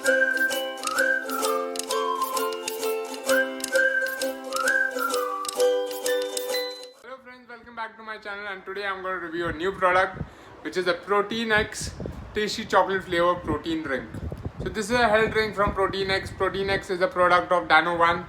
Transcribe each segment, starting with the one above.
Hello friends, welcome back to my channel, and today I'm going to review a new product which is a Protein X Tasty Chocolate Flavor Protein Drink. So this is a health drink from Protein X. Protein X is a product of Dano One,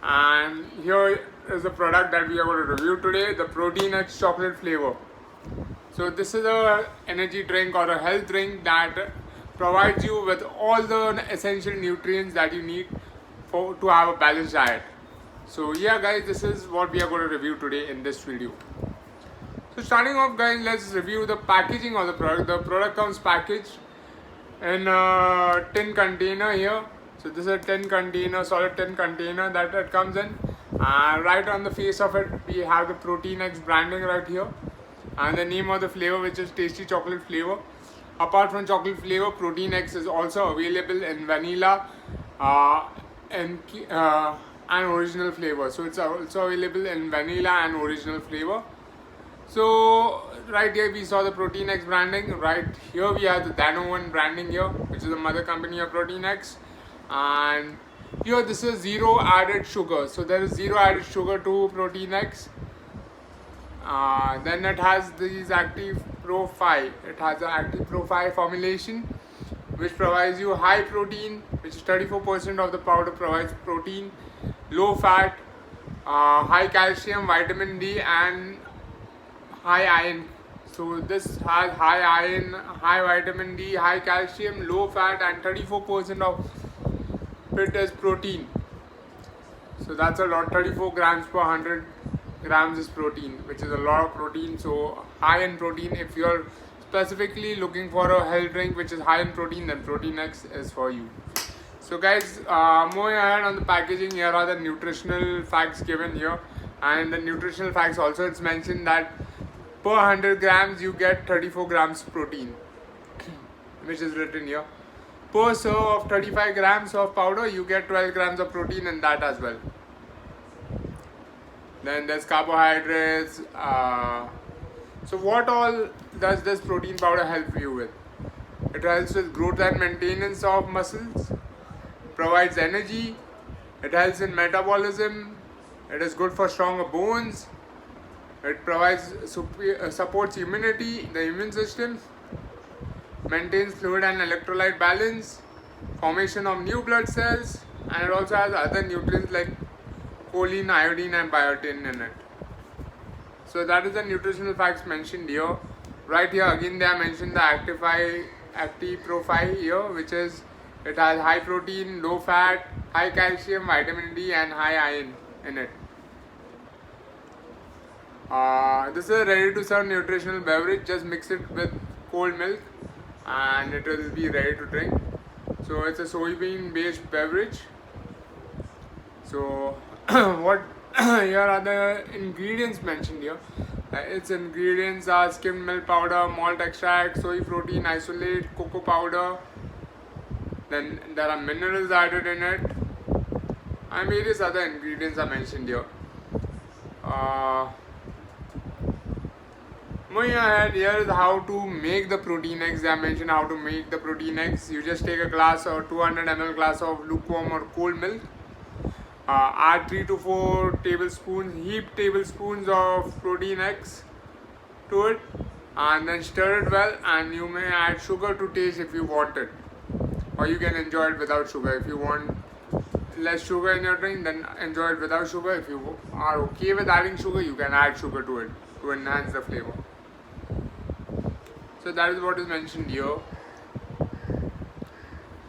and here is the product that we are going to review today, the Protein X Chocolate Flavor. So this is a energy drink or a health drink that provides you with all the essential nutrients that you need to have a balanced diet. So yeah guys, this is what we are going to review today in this video. So starting off guys, let's review the packaging of the product. The product comes packaged in a tin container here. So this is a tin container, solid tin container that it comes in. And right on the face of it, we have the Protein X branding right here. And the name of the flavor, which is Tasty Chocolate Flavor. Apart from chocolate flavor, Protein X is also available in vanilla and original flavor. So it's also available in vanilla and original flavor. So right here we saw the Protein X branding. Right here we have the Dano One branding here, which is the mother company of Protein X. And here this is zero added sugar. So there is zero added sugar to Protein X. Then it has these Active Pro 5. It has an Active Pro 5 formulation which provides you high protein, which is 34% of the powder provides protein, low fat, high calcium, vitamin D and high iron. So this has high iron, high vitamin D, high calcium, low fat and 34% of it is protein. So that's a lot, 34 grams per 100 grams is protein, which is a lot of protein. So high in protein, if you're specifically looking for a health drink which is high in protein, then Protein X is for you. So guys, moving ahead on the packaging, here are the nutritional facts given here. And the nutritional facts also, it's mentioned that per 100 grams you get 34 grams protein, which is written here. Per serve of 35 grams of powder, you get 12 grams of protein in that as well. Then there's carbohydrates. So what all does this protein powder help you with? It helps with growth and maintenance of muscles, provides energy, it helps in metabolism, it is good for stronger bones, it provides supports immunity, the immune system, maintains fluid and electrolyte balance, formation of new blood cells, and it also has other nutrients like choline, iodine and biotin in it. So that is the nutritional facts mentioned here. Right here again they have mentioned the Active Pro 5 here, which is it has high protein, low fat, high calcium, vitamin D and high iron in it. This is a ready to serve nutritional beverage. Just mix it with cold milk and it will be ready to drink. So it's a soybean based beverage. So what here are the ingredients mentioned here. Its ingredients are skimmed milk powder, malt extract, soy protein isolate, cocoa powder. Then there are minerals added in it, and various other ingredients are mentioned here. Moving ahead, here is how to make the Protein X. They have mentioned how to make the Protein X. You just take a glass or 200 ml glass of lukewarm or cold milk. Add 3 to 4 tablespoons, heaped tablespoons of Protein X to it, and then stir it well. And you may add sugar to taste if you want it, or you can enjoy it without sugar. If you want less sugar in your drink, then enjoy it without sugar. If you are okay with adding sugar, you can add sugar to it to enhance the flavor. So that is what is mentioned here.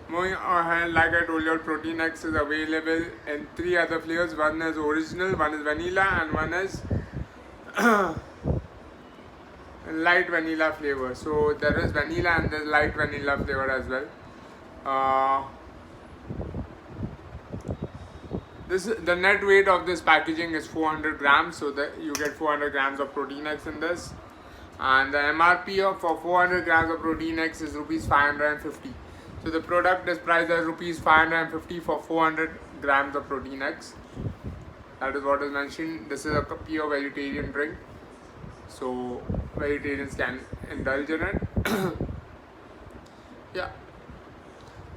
Moving ahead, like I told you, Protein X is available in 3 other flavors. One is original, one is vanilla, and one is light vanilla flavor. So there is vanilla and there's light vanilla flavor as well. The net weight of this packaging is 400 grams, so that you get 400 grams of Protein X in this. And the MRP for 400 grams of Protein X is rupees 550. So the product is priced as rupees 550 for 400 grams of Protein X. That is what is mentioned. This is a pure vegetarian drink, so vegetarians can indulge in it. Yeah.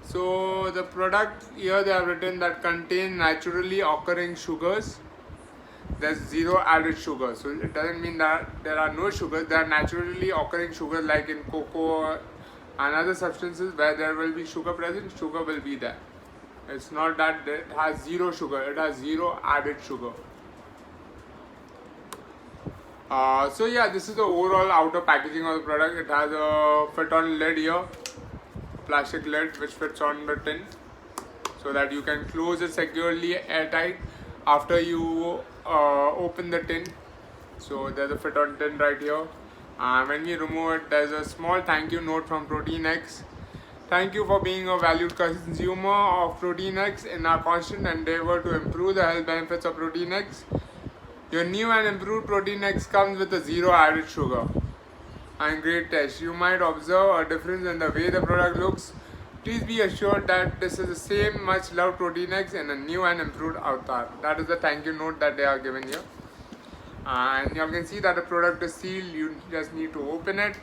So the product here they have written that contain naturally occurring sugars. There's zero added sugar, so it doesn't mean that there are no sugars. There are naturally occurring sugars like in cocoa and other substances where there will be sugar present. Sugar will be there. It's not that it has zero sugar. It has zero added sugar. So yeah, this is the overall outer packaging of the product. It has a fit-on lid here, plastic lid which fits on the tin, so that you can close it securely airtight after you open the tin. So there's a fit-on tin right here. When we remove it, there's a small thank you note from Protein X. Thank you for being a valued consumer of Protein X in our constant endeavor to improve the health benefits of Protein X. Your new and improved Protein X comes with a zero added sugar and great taste. You might observe a difference in the way the product looks. Please be assured that this is the same much loved Protein X in a new and improved avatar. That is the thank you note that they are given here. And you can see that the product is sealed. You just need to open it.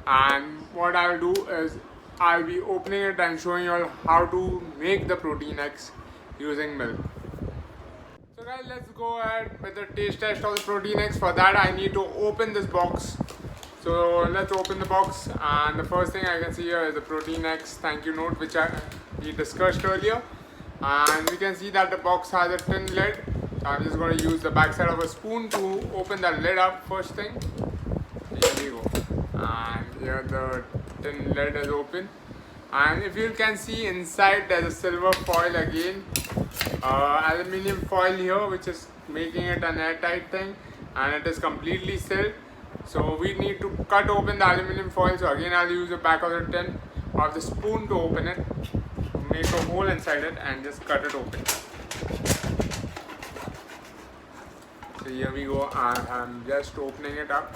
And what I will do is I'll be opening it and showing you all how to make the Protein X using milk. So guys, let's go ahead with the taste test of the Protein X. For that I need to open this box. So let's open the box, and the first thing I can see here is the Protein X thank you note which we discussed earlier. And we can see that the box has a tin lid. So I'm just going to use the back side of a spoon to open the lid up first thing. Here we go. And here the tin lid is open. And if you can see inside there's a silver foil again. Aluminium foil here which is making it an airtight thing, and it is completely sealed. So we need to cut open the aluminium foil. So again I'll use the back of the tin of the spoon to open it, make a hole inside it and just cut it open. So here we go, I'm just opening it up.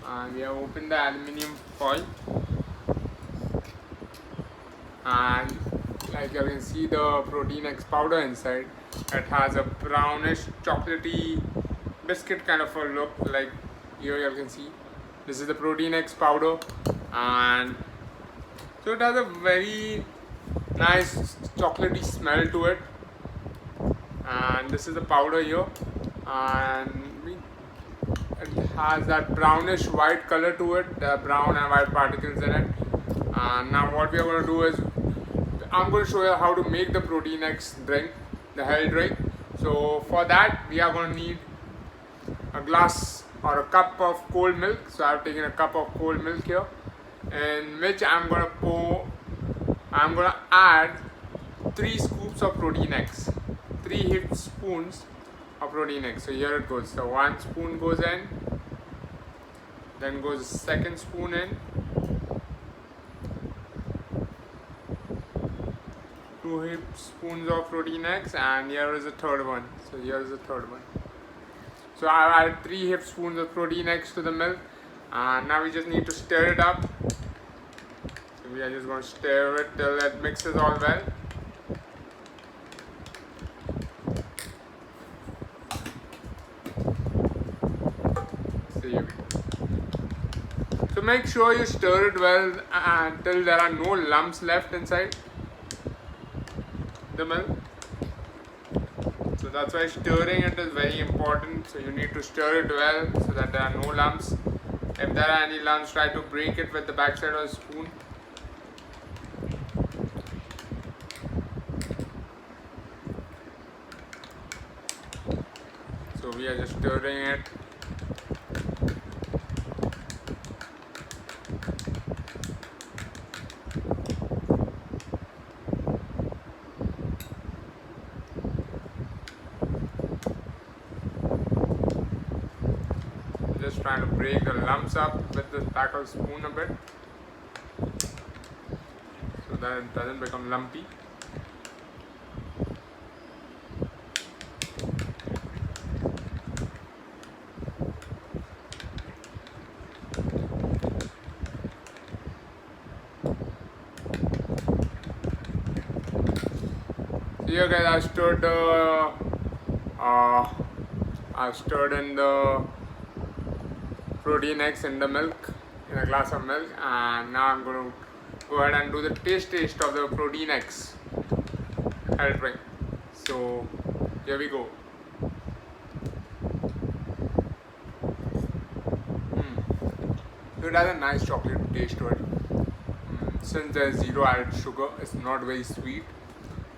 And we have opened the aluminium foil, and like you can see the Protein X powder inside. It has a brownish chocolatey biscuit kind of a look, like here you can see. This is the Protein X powder, and so it has a very nice chocolatey smell to it. And this is the powder here, and it has that brownish white color to it, the brown and white particles in it. And now what we are going to do is I'm going to show you how to make the Protein X drink, the health drink. So for that we are going to need a glass or a cup of cold milk. So I have taken a cup of cold milk here, in which I'm going to add 3 scoops of Protein X, 3 heaped spoons of Protein X. So here it goes. So 1 spoon goes in, then goes the second spoon in, 2 heaped spoons of Protein X, and here is the third one. So here is the third one. So I added 3 heaped spoons of Protein X to the milk, and now we just need to stir it up. So we are just going to stir it till it mixes all well. So here we go. So make sure you stir it well until there are no lumps left inside the milk. So that's why stirring it is very important. So you need to stir it well so that there are no lumps. If there are any lumps, try to break it with the backside of the spoon. So we are just stirring it. Just trying to break the lumps up with the back of the spoon a bit so that it doesn't become lumpy. So here guys, I stirred in the Protein X in the milk, in a glass of milk, and now I'm going to go ahead and do the taste of the Protein X health drink. So here we go. So it has a nice chocolate taste to it. Since there's zero added sugar, it's not very sweet.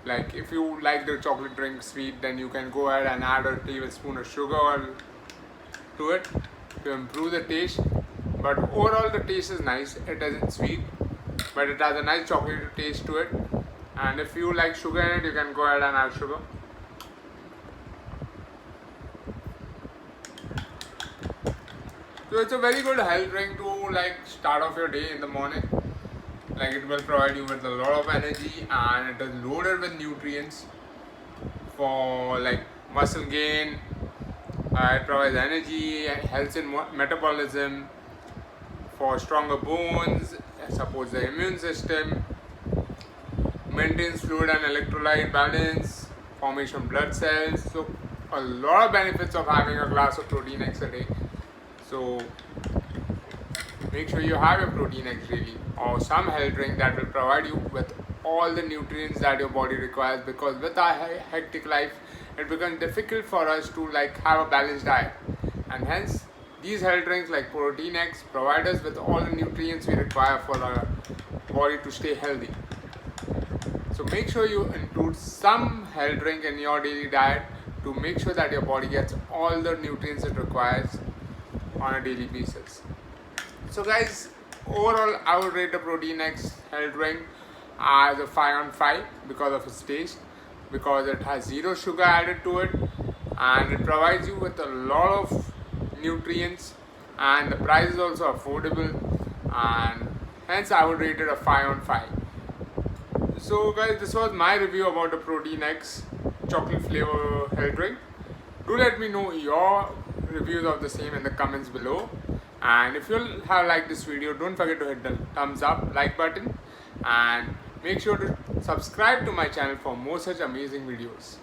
Like if you like the chocolate drink sweet, then you can go ahead and add a tablespoon of sugar to it to improve the taste. But overall the taste is nice. It isn't sweet, but it has a nice chocolate taste to it. And if you like sugar in it, you can go ahead and add sugar. So it's a very good health drink to like start off your day in the morning. Like it will provide you with a lot of energy, and it is loaded with nutrients for like muscle gain. It provides energy, helps in metabolism, for stronger bones, supports the immune system, maintains fluid and electrolyte balance, formation of blood cells. So a lot of benefits of having a glass of Protein X a day. So make sure you have your Protein X daily, or some health drink that will provide you with all the nutrients that your body requires, because with our hectic life it becomes difficult for us to like have a balanced diet, and hence these health drinks like Protein X provide us with all the nutrients we require for our body to stay healthy. So make sure you include some health drink in your daily diet to make sure that your body gets all the nutrients it requires on a daily basis. So guys, overall I would rate the Protein X health drink as a 5 on 5 because of its taste, because it has zero sugar added to it, and it provides you with a lot of nutrients, and the price is also affordable, and hence I would rate it a 5 on 5. So guys, this was my review about the Protein X chocolate flavor health drink. Do let me know your reviews of the same in the comments below, and if you have liked this video, don't forget to hit the thumbs up like button, and make sure to subscribe to my channel for more such amazing videos.